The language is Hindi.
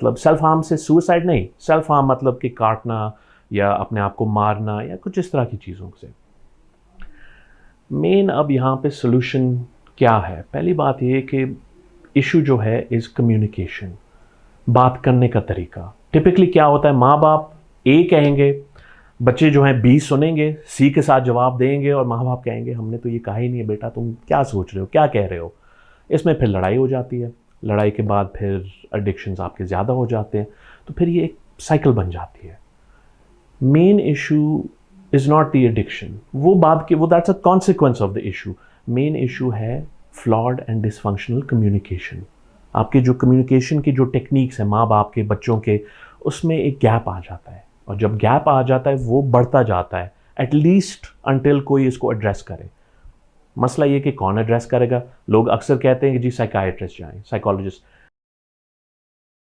मतलब सेल्फ हार्म से सुसाइड नहीं, सेल्फ हार्म मतलब कि काटना या अपने आप को मारना या कुछ इस तरह की चीज़ों से। मेन अब यहाँ पे सोल्यूशन क्या है? पहली बात ये कि इशू जो है इज़ कम्युनिकेशन, बात करने का तरीका। टिपिकली क्या होता है, माँ बाप ए कहेंगे, बच्चे जो हैं बी सुनेंगे, सी के साथ जवाब देंगे और माँ बाप कहेंगे हमने तो ये कहा ही नहीं है बेटा, तुम क्या सोच रहे हो, क्या कह रहे हो। इसमें फिर लड़ाई हो जाती है, लड़ाई के बाद फिर एडिक्शंस आपके ज़्यादा हो जाते हैं, तो फिर ये एक साइकिल बन जाती है। Main issue is not the addiction, वो बाद के, वो that's a consequence of the issue. Main issue है फ्लॉड एंड डिसफंक्शनल कम्युनिकेशन। आपके जो कम्युनिकेशन की जो टेक्निक्स हैं माँ बाप के बच्चों के, उसमें एक गैप आ जाता है, और जब गैप आ जाता है वो बढ़ता जाता है, एटलीस्ट अंटिल कोई इसको एड्रेस करे। मसला ये कि कौन एड्रेस करेगा। लोग अक्सर कहते हैं कि जी साइकाइट्रिस्ट जाएं, साइकोलॉजिस्ट।